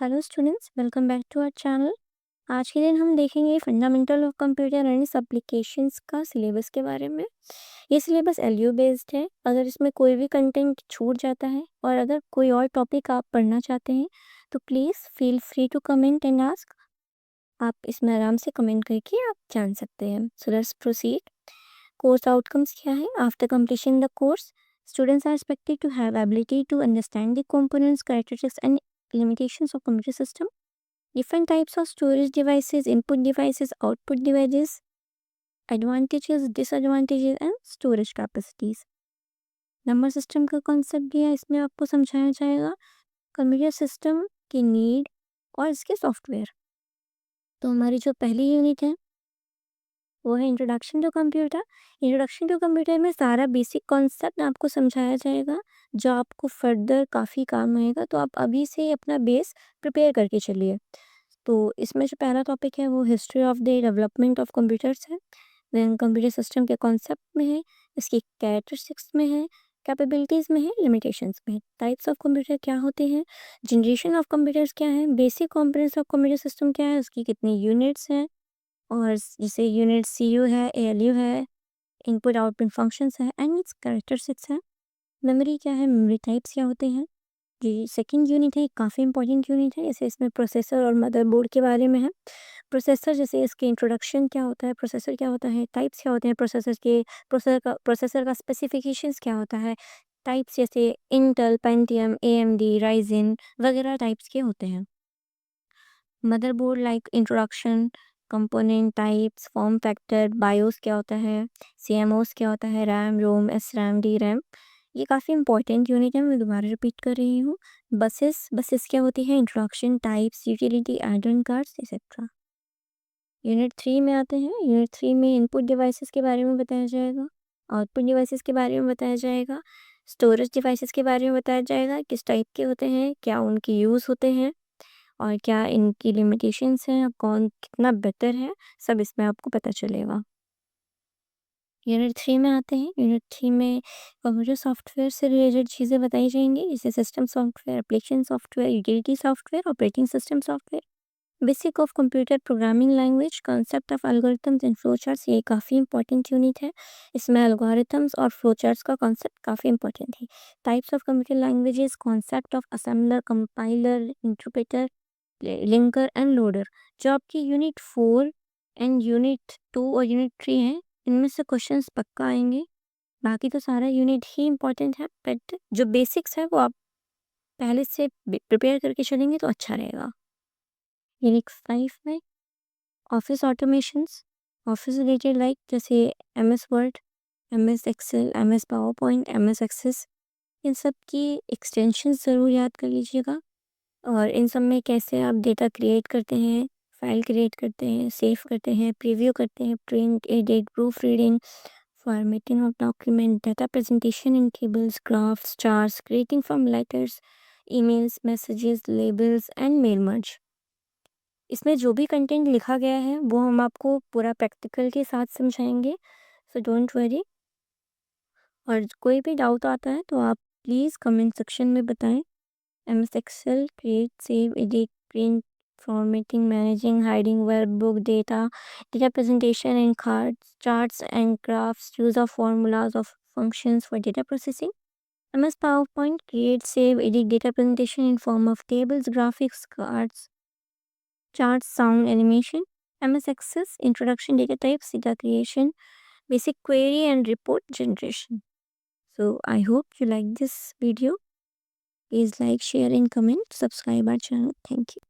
Hello students, welcome back to our channel. आज के दिन हम देखेंगे fundamental of computer and its applications का सिलेबस के बारे में। ये सिलेबस एलयू बेस्ड है। अगर इसमें कोई भी कंटेंट छूट जाता है और अगर कोई और टॉपिक आप पढ़ना चाहते हैं तो please feel free to comment and ask. आप इसमें आराम से कमेंट करके आप जान सकते हैं। So let's proceed. Course outcomes क्या है? After completion the course, students are expected to have ability to understand the components, characteristics and limitations of computer system, different types of storage devices, input devices, output devices, advantages, disadvantages and storage capacities। Number system का concept दिया, इसमें आपको समझाया जाएगा computer system की need और इसके software. तो हमारी जो पहली यूनिट है वो है introduction to computer. Introduction to computer में सारा बेसिक कॉन्सेप्ट आपको समझाया जाएगा जो आपको फर्दर काफ़ी काम आएगा। तो आप अभी से अपना बेस प्रिपेयर करके चलिए। तो इसमें जो पहला टॉपिक है वो history of the development of computers है। देन कंप्यूटर सिस्टम के कॉन्सेप्ट में है, इसकी कैरेक्टरिस्टिक्स में है, कैपेबिलिटीज़ में है, लिमिटेशंस में है। टाइप्स ऑफ कंप्यूटर क्या होते हैं, जनरेशन ऑफ कंप्यूटर्स क्या है, basic components of computer system क्या है, उसकी कितनी यूनिट्स हैं और जैसे यूनिट सीयू है, एएलयू है, इनपुट आउटपुट फंक्शंस है एंड इट्स कैरेक्टरिस्टिक्स है। मेमोरी क्या है, मेमोरी टाइप्स क्या होते हैं। जी सेकंड यूनिट है, काफ़ी इंपॉर्टेंट यूनिट है। जैसे इसमें प्रोसेसर और मदरबोर्ड के बारे में है। प्रोसेसर जैसे इसके इंट्रोडक्शन क्या होता है, प्रोसेसर क्या होता है, टाइप्स क्या होते हैं प्रोसेसर के, प्रोसेसर का स्पेसिफिकेशंस क्या होता है, टाइप्स जैसे इंटेल, पेंटियम, एएमडी, राइजन वगैरह टाइप्स के होते हैं। Motherboard like introduction, component types, form factor, BIOS क्या होता है, सीएमओस क्या होता है, रैम, रोम, एसरैम, डी रैम। ये काफ़ी इंपॉर्टेंट यूनिट है, मैं दोबारा रिपीट कर रही हूँ। बसेस क्या होती है, introduction, types, utility, add on cards etcetera. Unit 3 में आते हैं। यूनिट 3 में इनपुट डिवाइसेस के बारे में बताया जाएगा, आउटपुट डिवाइसेस के बारे में बताया जाएगा, स्टोरेज डिवाइसेस के बारे में बताया जाएगा, किस टाइप के होते हैं, क्या उनके यूज़ होते हैं और क्या इनकी लिमिटेशंस हैं, कौन कितना बेटर है, सब इसमें आपको पता चलेगा। यूनिट 3 में आते हैं। यूनिट 3 में कंप्यूटर सॉफ्टवेयर से रिलेटेड चीज़ें बताई जाएंगी, जैसे system software, application software, utility software, operating system software, basic of computer programming language, concept of algorithms and flow charts. ये काफ़ी इंपॉर्टेंट यूनिट है। इसमें एल्गोरिथम्स और फ्लो चार्ट्स का कॉन्सेप्ट काफ़ी इंपॉर्टेंट है। Types of computer languages, concept of assembler, compiler, interpreter, linker end loader. जो आपकी यूनिट 4 एंड यूनिट 2 और यूनिट 3 हैं, इनमें से क्वेश्चंस पक्का आएंगे। बाकी तो सारा यूनिट ही इंपॉर्टेंट है, बट जो बेसिक्स है वो आप पहले से प्रिपेयर करके चलेंगे तो अच्छा रहेगा। यूनिट 5 में office automations, office related like जैसे MS Word, MS Excel, MS PowerPoint, MS Access, इन सब की एक्सटेंशंस ज़रूर याद कर लीजिएगा। और इन सब में कैसे आप डेटा क्रिएट करते हैं, फाइल क्रिएट करते हैं, सेव करते हैं, प्रीव्यू करते हैं, print, edit, proof reading, formatting of document, data presentation in tables, graphs, charts, creating from letters, emails, messages, labels and mail merge. इसमें जो भी कंटेंट लिखा गया है वो हम आपको पूरा प्रैक्टिकल के साथ समझाएंगे, सो डोंट वरी। और कोई भी डाउट आता है तो आप प्लीज़ कमेंट सेक्शन में बताएं। MS Excel, create, save, edit, print, formatting, managing, hiding workbook data, data presentation in cards, charts and graphs, use of formulas of functions for data processing. MS PowerPoint, create, save, edit data presentation in form of tables, graphics, cards, charts, sound, animation. MS Access, introduction, data types, data creation, basic query and report generation. So I hope you like this video. Please like, share and comment, subscribe our channel. Thank you.